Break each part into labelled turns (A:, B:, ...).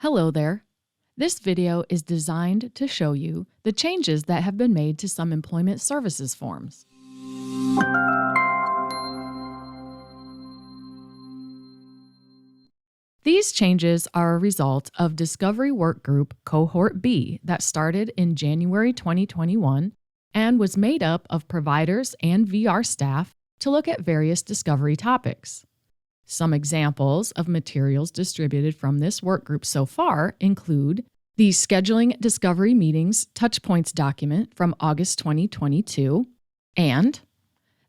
A: Hello there. This video is designed to show you the changes that have been made to some employment services forms. These changes are a result of Discovery Work Group Cohort B that started in January 2021 and was made up of providers and VR staff to look at various discovery topics. Some examples of materials distributed from this work group so far include the Scheduling Discovery Meetings Touchpoints document from August 2022 and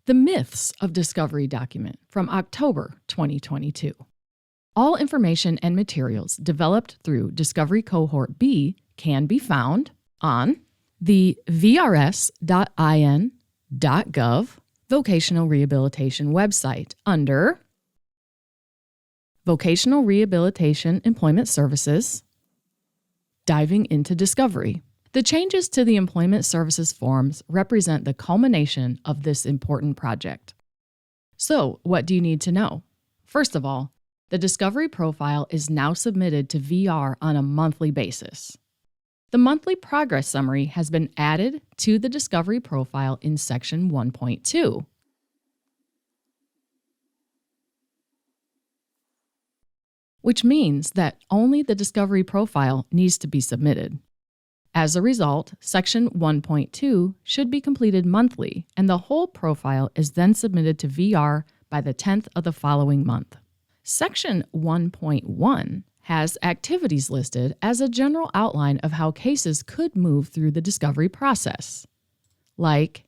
A: the Myths of Discovery document from October 2022. All information and materials developed through Discovery Cohort B can be found on the vrs.in.gov Vocational Rehabilitation website under Vocational Rehabilitation Employment Services, diving into Discovery. The changes to the Employment Services forms represent the culmination of this important project. So, what do you need to know? First of all, the Discovery profile is now submitted to VR on a monthly basis. The monthly progress summary has been added to the Discovery profile in Section 1.2. Which means that only the Discovery profile needs to be submitted. As a result, Section 1.2 should be completed monthly, and the whole profile is then submitted to VR by the 10th of the following month. Section 1.1 has activities listed as a general outline of how cases could move through the discovery process, like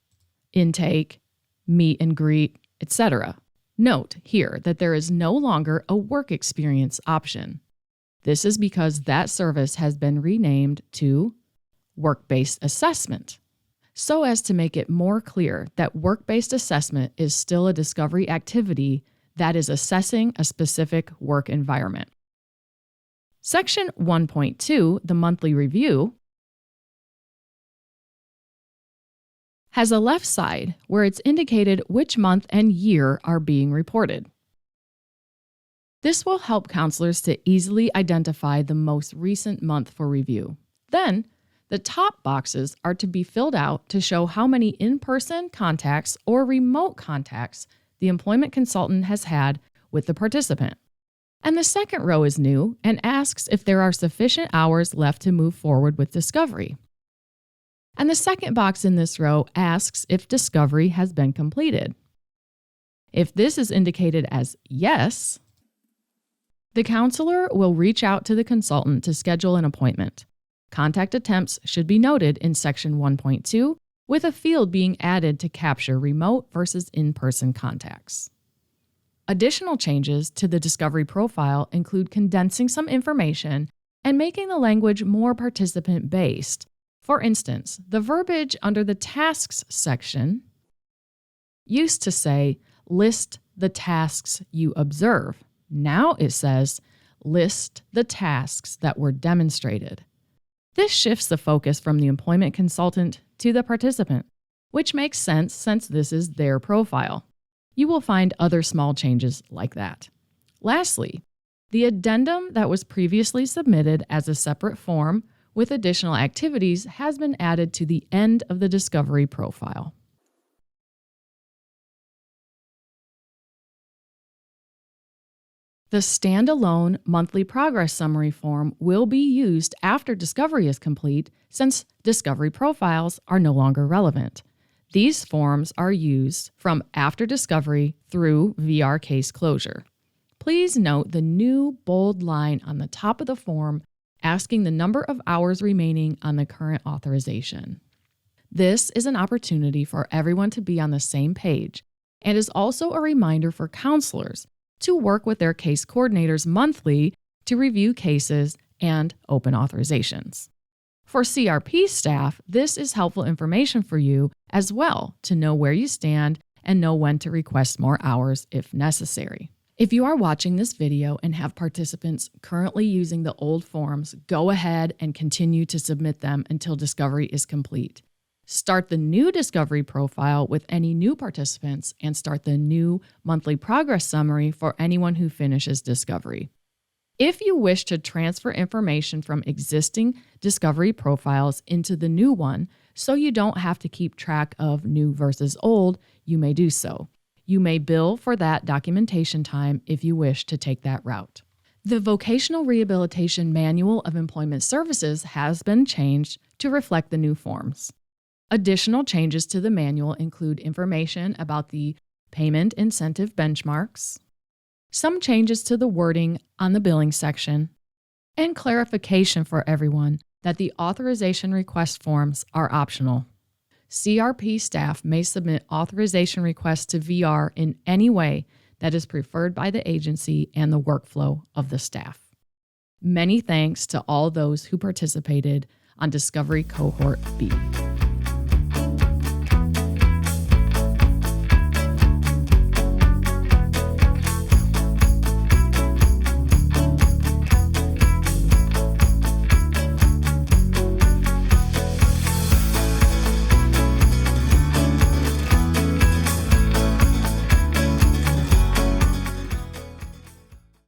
A: intake, meet and greet, etc. Note here that there is no longer a work experience option. This is because that service has been renamed to work-based assessment, so as to make it more clear that work-based assessment is still a discovery activity that is assessing a specific work environment. Section 1.2, the monthly review, has a left side where it's indicated which month and year are being reported. This will help counselors to easily identify the most recent month for review. Then, the top boxes are to be filled out to show how many in-person contacts or remote contacts the employment consultant has had with the participant. And the second row is new and asks if there are sufficient hours left to move forward with discovery. And the second box in this row asks if discovery has been completed. If this is indicated as yes, the counselor will reach out to the consultant to schedule an appointment. Contact attempts should be noted in Section 1.2, with a field being added to capture remote versus in-person contacts. Additional changes to the discovery profile include condensing some information and making the language more participant-based. For instance, the verbiage under the Tasks section used to say, list the tasks you observe. Now it says, list the tasks that were demonstrated. This shifts the focus from the employment consultant to the participant, which makes sense since this is their profile. You will find other small changes like that. Lastly, the addendum that was previously submitted as a separate form with additional activities has been added to the end of the discovery profile. The standalone monthly progress summary form will be used after discovery is complete since discovery profiles are no longer relevant. These forms are used from after discovery through VR case closure. Please note the new bold line on the top of the form asking the number of hours remaining on the current authorization. This is an opportunity for everyone to be on the same page and is also a reminder for counselors to work with their case coordinators monthly to review cases and open authorizations. For CRP staff, this is helpful information for you as well to know where you stand and know when to request more hours if necessary. If you are watching this video and have participants currently using the old forms, go ahead and continue to submit them until discovery is complete. Start the new discovery profile with any new participants and start the new monthly progress summary for anyone who finishes discovery. If you wish to transfer information from existing Discovery profiles into the new one so you don't have to keep track of new versus old, you may do so. You may bill for that documentation time if you wish to take that route. The Vocational Rehabilitation Manual of Employment Services has been changed to reflect the new forms. Additional changes to the manual include information about the payment incentive benchmarks, some changes to the wording on the billing section, and clarification for everyone that the authorization request forms are optional. CRP staff may submit authorization requests to VR in any way that is preferred by the agency and the workflow of the staff. Many thanks to all those who participated on Discovery Cohort B.